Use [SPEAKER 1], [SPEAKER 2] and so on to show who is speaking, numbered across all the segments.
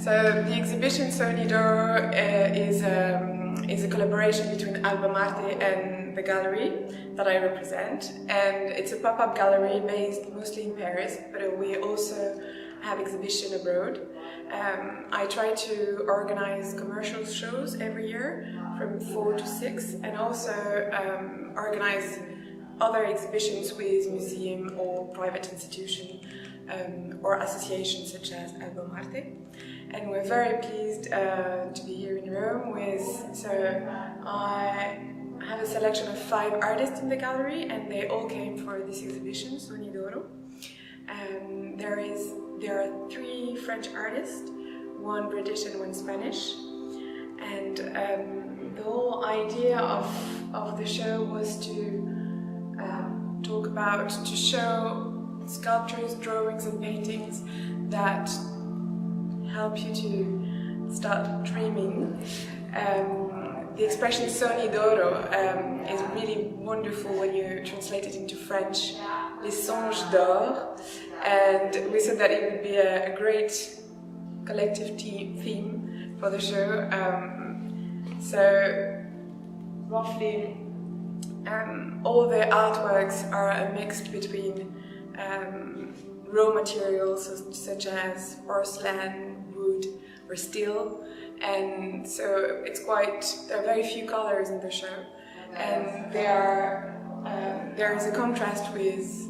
[SPEAKER 1] So the exhibition Sogni d'Oro is a collaboration between AlbumArte and the Galerie that I represent, and it's a pop-up gallery based mostly in Paris, but we also have exhibition abroad. I try to organize commercial shows every year from 4 to 6, and also organize other exhibitions with museum or private institution or associations such as AlbumArte. And we're very pleased to be here in Rome so I have a selection of 5 artists in the gallery, and they all came for this exhibition, Sogni d'Oro. There are 3 French artists, 1 British and 1 Spanish, and the whole idea of the show was to to show sculptures, drawings and paintings that help you to start dreaming. The expression Sogni d'Oro is really wonderful when you translate it into French, les songes d'or, and we said that it would be a great collective theme for the show. So roughly all the artworks are a mix between raw materials such as porcelain, wood or steel, and so there are very few colors in the show, and there is a contrast with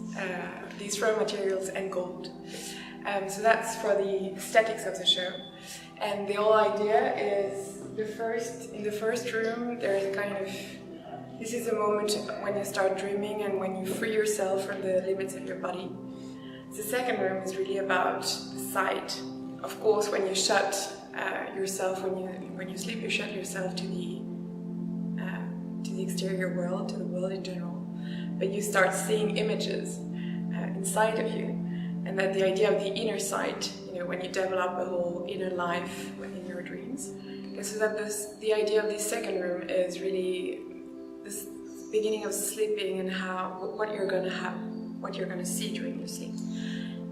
[SPEAKER 1] these raw materials and gold. So that's for the aesthetics of the show. And the whole idea is in the first room there is a kind of, this is a moment when you start dreaming and when you free yourself from the limits of your body. The second room is really about sight. Of course, when you shut yourself, when you sleep, you shut yourself to the exterior world, to the world in general. But you start seeing images inside of you, and that the idea of the inner sight, when you develop a whole inner life in your dreams. And so that the idea of this second room is really this beginning of sleeping and what you're gonna see during your sleep.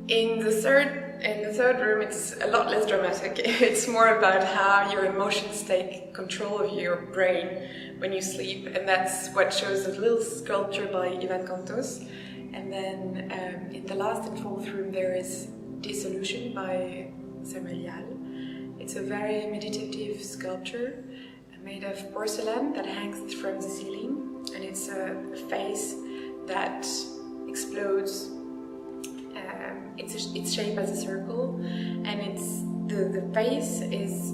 [SPEAKER 1] In the third room, it's a lot less dramatic. It's more about how your emotions take control of your brain when you sleep, and that's what shows a little sculpture by Ivan Cantos. And then in the last and fourth room there is Dissolution by Samuel. It's a very meditative sculpture made of porcelain that hangs from the ceiling, and it's a face that explodes. Its shape as a circle, and the face is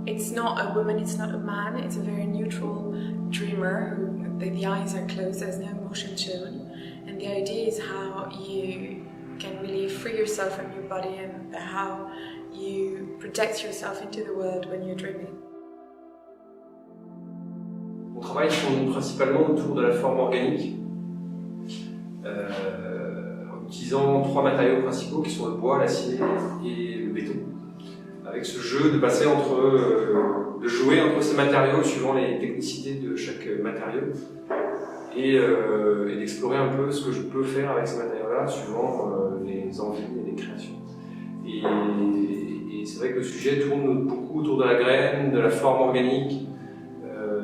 [SPEAKER 1] it's not a woman, it's not a man, it's a very neutral dreamer who the eyes are closed, there's no emotion shown, and the idea is how you can really free yourself from your body and how you project yourself into the world when you're dreaming.
[SPEAKER 2] Mon travail tourne principalement autour de la forme organique, en utilisant 3 matériaux principaux qui sont le bois, l'acier et le béton. Avec ce jeu de passer de jouer entre ces matériaux suivant les technicités de chaque matériau et d'explorer un peu ce que je peux faire avec ces matériaux-là suivant les envies et les créations. Et c'est vrai que le sujet tourne beaucoup autour de la graine, de la forme organique,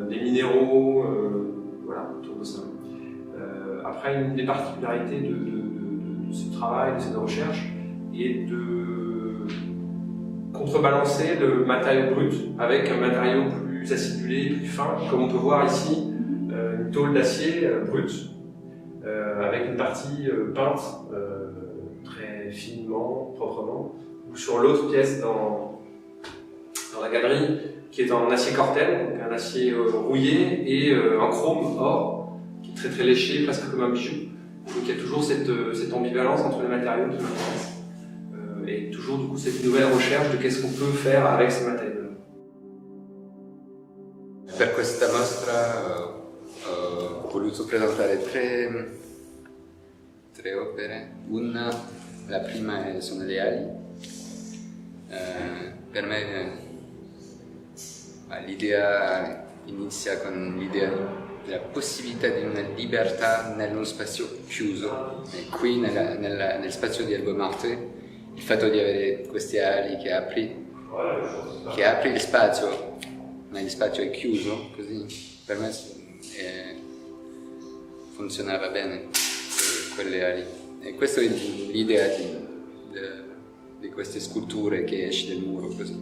[SPEAKER 2] des minéraux, voilà, autour de ça. Après, une des particularités de ce travail, de cette recherche, est de contrebalancer le matériau brut avec un matériau plus acidulé, plus fin, comme on peut voir ici, une tôle d'acier brute, avec une partie peinte très finement, proprement, ou sur l'autre pièce dans la galerie, qui est en acier corten, donc un acier rouillé, et en chrome or, qui est très très léché, presque comme un bijou. Donc il y a toujours cette ambivalence entre les matériaux qui m'intéresse. Et toujours du coup cette nouvelle recherche de qu'est-ce qu'on peut faire avec ces matériaux.
[SPEAKER 3] Per questa mostra ho voluto presentare tre opere. La prima sono le ali. Per me l'idea inizia con l'idea della possibilità di una libertà nello spazio chiuso, e qui nel spazio di AlbumArte il fatto di avere queste ali che apri il spazio, ma il spazio è chiuso, così per me funzionava bene quelle ali. E questa è l'idea di queste sculture che esce dal muro così.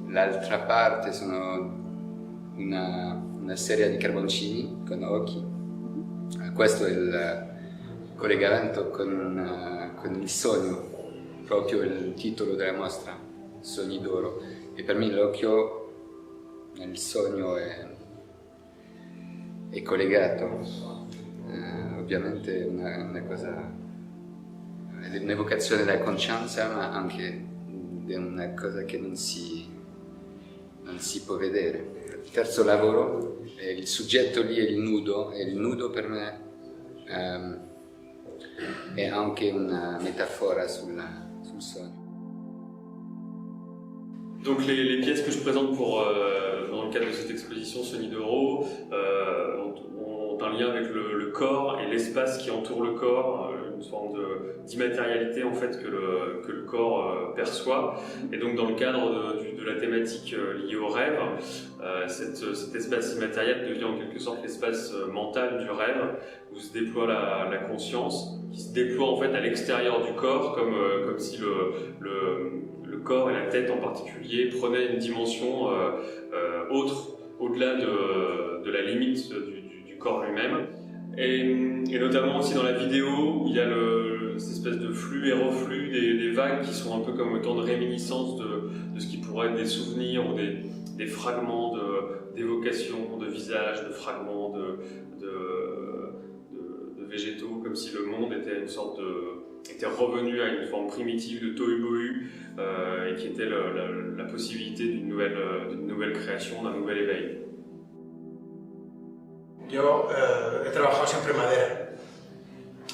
[SPEAKER 3] L'altra parte sono una serie di carboncini con occhi. Questo è il collegamento con il sogno, proprio il titolo della mostra, Sogni d'oro. E per me l'occhio nel sogno è collegato. Ovviamente è una cosa, è un'evocazione della coscienza, ma anche è una cosa che non si può vedere. Il terzo lavoro, il soggetto lì è il nudo, e il nudo per me è anche una métaphore sul sogno.
[SPEAKER 4] Donc les pièces que je présente dans le cadre de cette exposition Sogni d'oro ont un lien avec le corps et l'espace qui entoure le corps, une forme d'immatérialité en fait que le corps perçoit. Et donc dans le cadre de la thématique liée au rêve, cet espace immatériel devient en quelque sorte l'espace mental du rêve, où se déploie la conscience, qui se déploie en fait à l'extérieur du corps, comme si le corps et la tête en particulier prenaient une dimension autre, au-delà de la limite du corps lui-même. Et notamment aussi dans la vidéo, où il y a cette espèce de flux et reflux des vagues qui sont un peu comme autant de réminiscences de ce qui pourrait être des souvenirs ou des fragments d'évocation, de visages, de fragments de végétaux, comme si le monde était était revenu à une forme primitive de tohu-bohu et qui était la possibilité d'une nouvelle création, d'un nouvel éveil.
[SPEAKER 5] Yo he trabajado siempre madera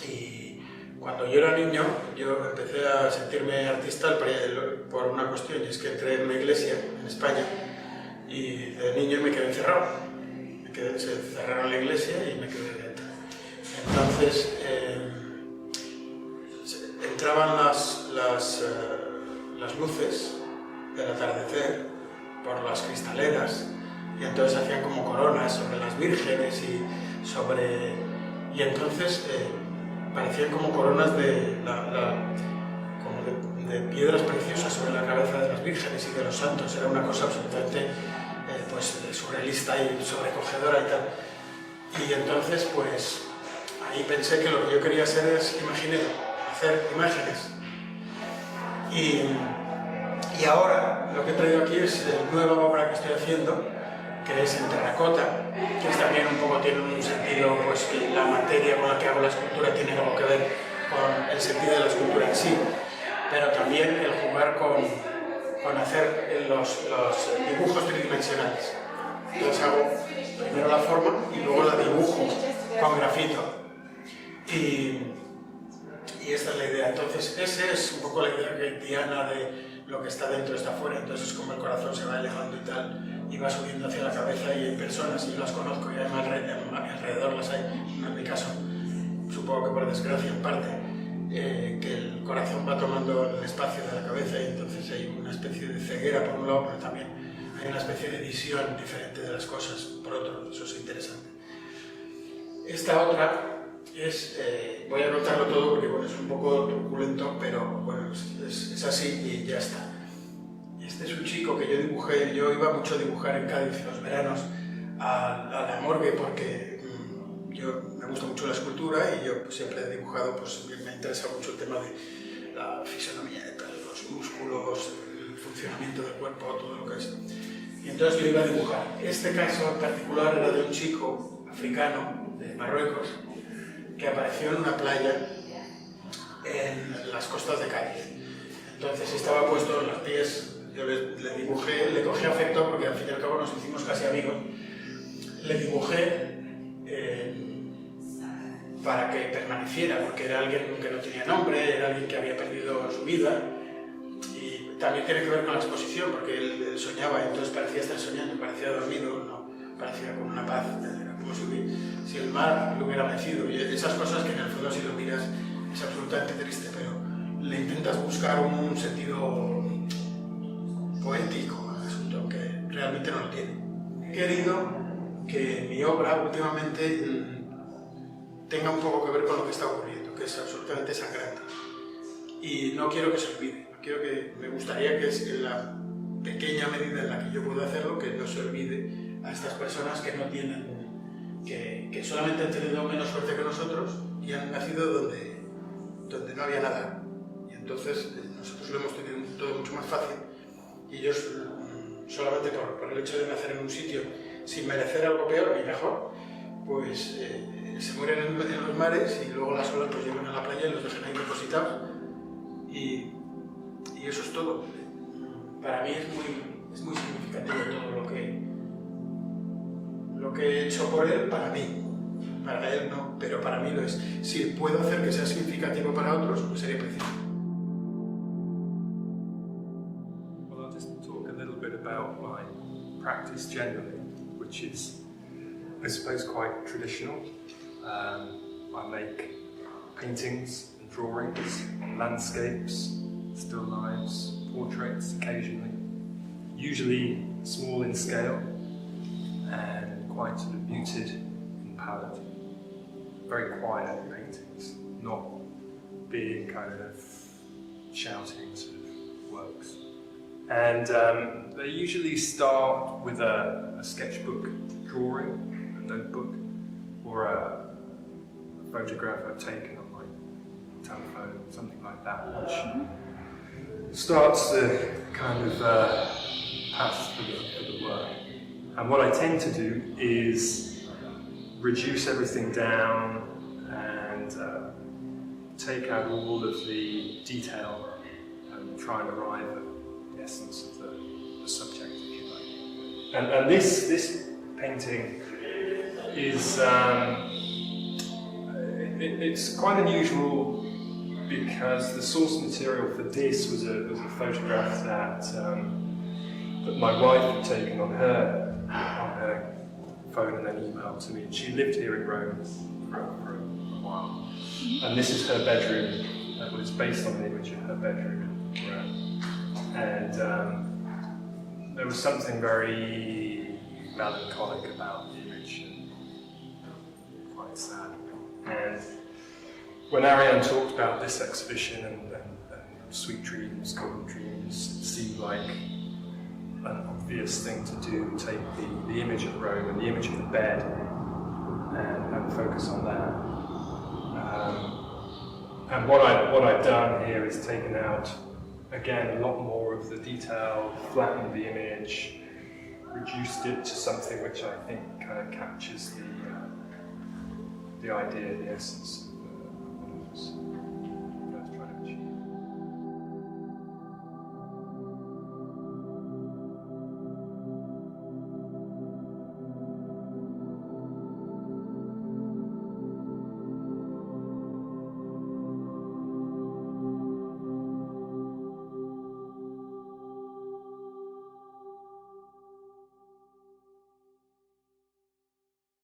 [SPEAKER 5] y cuando yo era niño yo empecé a sentirme artista por una cuestión, y es que entré en una iglesia en España y de niño me quedé encerrado. Se cerraron la iglesia y me quedé dentro. Entonces entraban las luces del atardecer por las cristaleras y entonces hacían como coronas sobre las vírgenes y entonces parecían como coronas de piedras preciosas sobre la cabeza de las vírgenes y de los santos. Era una cosa absolutamente pues surrealista y sobrecogedora y tal. Y entonces pues ahí pensé que lo que yo quería hacer es imaginero, hacer imágenes. Y ahora lo que he traído aquí es nueva obra que estoy haciendo, que es en terracota, que es también tiene un sentido, pues que la materia con la que hago la escultura tiene algo que ver con el sentido de la escultura en sí, pero también el jugar con hacer los dibujos tridimensionales. Entonces hago primero la forma y luego la dibujo con grafito. Y esta es la idea. Entonces esa es un poco la idea haitiana de lo que está dentro está fuera. Entonces es como el corazón se va elevando y tal, y va subiendo hacia la cabeza, y hay personas, y yo las conozco, y además a mi alrededor las hay, no en mi caso, supongo que por desgracia en parte, que el corazón va tomando el espacio de la cabeza, y entonces hay una especie de ceguera por un lado, pero también hay una especie de visión diferente de las cosas por otro. Eso es interesante. Esta otra es, voy a contarlo todo porque bueno, es un poco truculento, pero bueno, es así y ya está. Este es un chico que yo dibujé. Yo iba mucho a dibujar en Cádiz en los veranos a la morgue porque me gusta mucho la escultura y yo pues, siempre he dibujado, pues me interesa mucho el tema de la fisonomía, los músculos, el funcionamiento del cuerpo, todo lo que es. Y entonces yo iba a dibujar. Este caso en particular era de un chico africano de Marruecos que apareció en una playa en las costas de Cádiz. Entonces estaba puesto en los pies. Yo le dibujé, le cogí afecto porque al fin y al cabo nos hicimos casi amigos. Le dibujé para que permaneciera, porque era alguien que no tenía nombre, era alguien que había perdido su vida. Y también tiene que ver con la exposición, porque él soñaba, entonces parecía estar soñando, parecía dormido, no, parecía con una paz, era como si el mar lo hubiera mecido. Y esas cosas que en el fondo si lo miras es absolutamente triste, pero le intentas buscar un sentido poético al asunto, aunque realmente no lo tiene. He querido que mi obra últimamente tenga un poco que ver con lo que está ocurriendo, que es absolutamente sangrante. Y no quiero que se olvide, me gustaría que en la pequeña medida en la que yo puedo hacerlo, que no se olvide a estas personas que no tienen, que solamente han tenido menos suerte que nosotros y han nacido donde no había nada. Y entonces nosotros lo hemos tenido todo mucho más fácil y ellos solamente por el hecho de nacer en un sitio sin merecer algo peor ni mejor, pues se mueren en los mares y luego las olas los llevan a la playa y los dejan ahí depositados y eso es todo. Para mí es muy significativo todo lo que he hecho por él, para mí. Para él no, pero para mí lo es. Si puedo hacer que sea significativo para otros, pues sería preciso.
[SPEAKER 2] Well, I'll just talk a little bit about my practice generally, which is, I suppose, quite traditional. I make paintings and drawings, landscapes, still lifes, portraits occasionally, usually small in scale and quite sort of muted in palette. Very quiet paintings, not big kind of shouting sort of works. And they usually start with a sketchbook drawing, a notebook, or a photograph I've taken on my telephone, something like that, which starts the kind of path for the work. And what I tend to do is reduce everything down and take out all of the detail and try and arrive at the essence of the subject, if you like. And this painting is it's quite unusual because the source material for this was a photograph that my wife had taken on her phone and then emailed to me. And she lived here in Rome for a while. And this is her bedroom. It was based on an image of her bedroom in Rome. And there was something very melancholic about the image and quite sad. And when Ariane talked about this exhibition and sweet dreams, golden dreams, it seemed like an obvious thing to do, take the image of Rome and the image of the bed and focus on that. And what I've done here is taken out, again, a lot more of the detail, flattened the image, reduced it to something which I think kind of captures the idea, the essence of what it is.